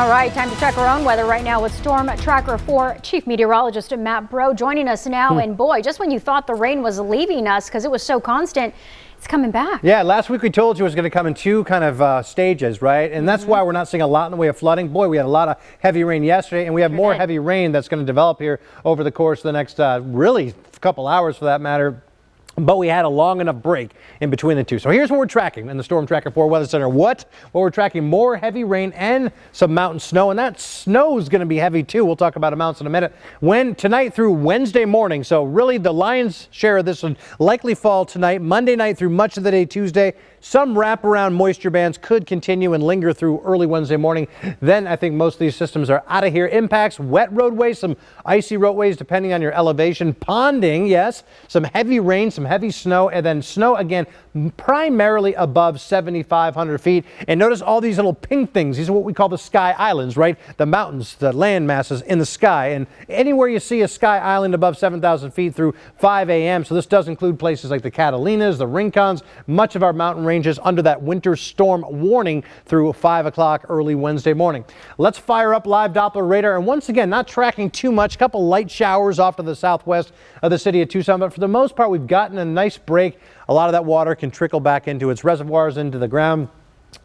All right, time to check our own weather right now with Storm Tracker 4 Chief Meteorologist Matt Bro joining us now. And boy, just when you thought the rain was leaving us because it was so constant, it's coming back. Yeah, last week we told you it was going to come in two kind of stages, right? And that's why we're not seeing a lot in the way of flooding. Boy, we had a lot of heavy rain yesterday, and we have more heavy rain that's going to develop here over the course of the next really couple hours for that matter. But we had a long enough break in between the two. So here's what we're tracking in the Storm Tracker 4 Weather Center. Well, we're tracking more heavy rain and some mountain snow, and that snow is going to be heavy too. We'll talk about amounts in a minute. Tonight through Wednesday morning. So really the lion's share of this would likely fall tonight, Monday night through much of the day Tuesday. Some wraparound moisture bands could continue and linger through early Wednesday morning. Then I think most of these systems are out of here. Impacts, wet roadways, some icy roadways depending on your elevation. Ponding, yes, some heavy rain, some heavy snow, and then snow again primarily above 7,500 feet. And notice all these little pink things. These are what we call the sky islands, right? The mountains, the land masses in the sky. And anywhere you see a sky island above 7,000 feet through 5 a.m. So this does include places like the Catalinas, the Rincons, much of our mountain ranges under that winter storm warning through 5 o'clock early Wednesday morning. Let's fire up live Doppler radar. And once again, not tracking too much, a couple light showers off to the southwest of the city of Tucson. But for the most part, we've gotten a nice break. A lot of that water can trickle back into its reservoirs, into the ground.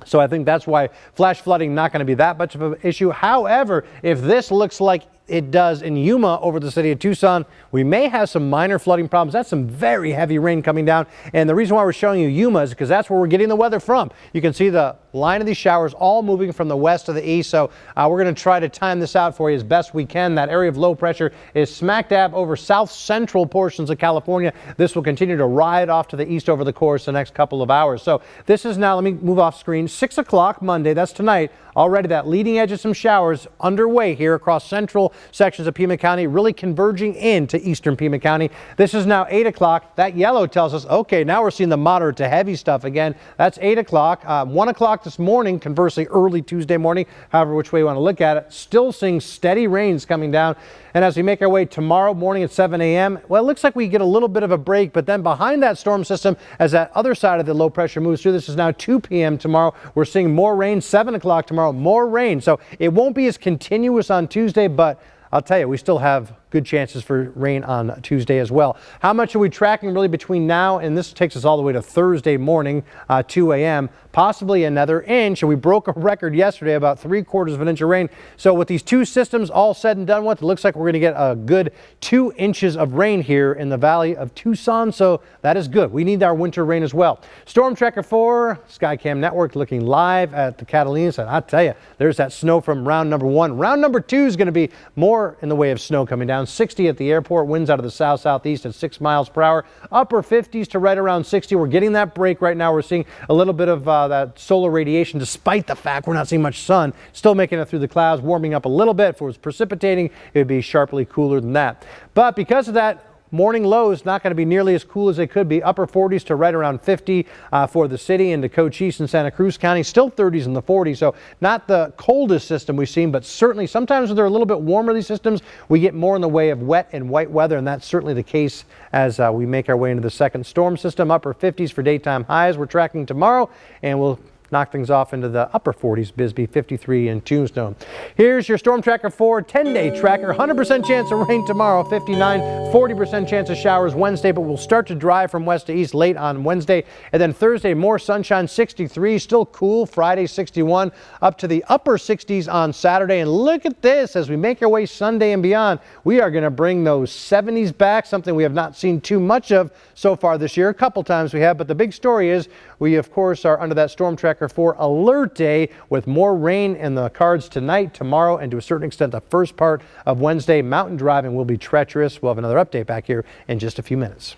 So I think that's why flash flooding not going to be that much of an issue. However, if this looks like it does in Yuma over the city of Tucson, we may have some minor flooding problems. That's some very heavy rain coming down. And the reason why we're showing you Yuma is because that's where we're getting the weather from. You can see the line of these showers all moving from the west to the east. So we're going to try to time this out for you as best we can. That area of low pressure is smack dab over south central portions of California. This will continue to ride off to the east over the course of the next couple of hours. So this is now, let me move off screen, 6 o'clock Monday. That's tonight. Already that leading edge of some showers underway here across central sections of Pima County, really converging into eastern Pima County. This is now 8 o'clock. That yellow tells us, okay, now we're seeing the moderate to heavy stuff again. That's 8 o'clock. 1 o'clock this morning, conversely early Tuesday morning, however which way you want to look at it, still seeing steady rains coming down. And as we make our way tomorrow morning at 7 a.m., well, it looks like we get a little bit of a break, but then behind that storm system, as that other side of the low pressure moves through, this is now 2 p.m. tomorrow. We're seeing more rain, 7 o'clock tomorrow, more rain. So it won't be as continuous on Tuesday, but I'll tell you, we still have good chances for rain on Tuesday as well. How much are we tracking really between now and this takes us all the way to Thursday morning, 2 a.m., possibly another inch. And we broke a record yesterday, about 3/4 of an inch of rain. So with these two systems all said and done with, it looks like we're going to get a good 2 inches of rain here in the valley of Tucson. So that is good. We need our winter rain as well. Storm Tracker 4, Skycam Network looking live at the Catalinas. And I'll tell you, there's that snow from round number 1. Round number 2 is going to be more in the way of snow coming down. 60 at the airport, winds out of the south-southeast at 6 miles per hour, upper 50s to right around 60. We're getting that break right now. We're seeing a little bit of that solar radiation, despite the fact we're not seeing much sun, still making it through the clouds, warming up a little bit. If it was precipitating, it would be sharply cooler than that. But because of that, morning lows not going to be nearly as cool as they could be. Upper 40s to right around 50 for the city into Cochise and Santa Cruz County. Still 30s in the 40s. So not the coldest system we've seen, but certainly sometimes when they're a little bit warmer, these systems, we get more in the way of wet and white weather. And that's certainly the case as we make our way into the second storm system. Upper 50s for daytime highs. We're tracking tomorrow, and we'll knock things off into the upper 40s, Bisbee, 53 in Tombstone. Here's your Storm Tracker 4 10-day tracker. 100% chance of rain tomorrow, 59, 40% chance of showers Wednesday, but we'll start to dry from west to east late on Wednesday. And then Thursday, more sunshine, 63, still cool. Friday, 61, up to the upper 60s on Saturday. And look at this, as we make our way Sunday and beyond, we are going to bring those 70s back, something we have not seen too much of so far this year. A couple times we have, but the big story is we, of course, are under that Storm Tracker 4 alert day with more rain in the cards tonight, tomorrow, and to a certain extent the first part of Wednesday. Mountain driving will be treacherous. We'll have another update back here in just a few minutes.